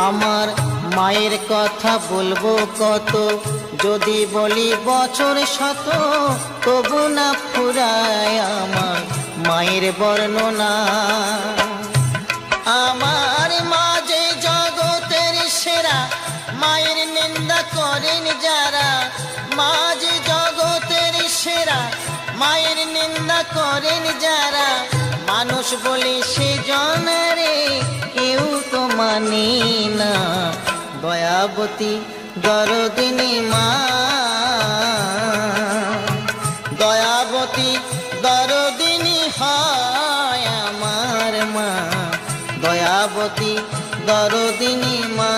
আমার মায়ের কথা বলবো কত, যদি বলি বছর শত তবু না ফুরায় আমার মায়ের বর্ণনা। আমার মা যে জগতের সেরা, মায়ের নিন্দা করেন যারা। মা যে জগতের সেরা, মায়ের নিন্দা করেন যারা। মানুষ বলে সে জনারে কেউ তো মানে না, দয়াবতী দরদিনী মা, দয়াবতী দরদিনী হয় আমার মা, দয়াবতী দরদিনী মা।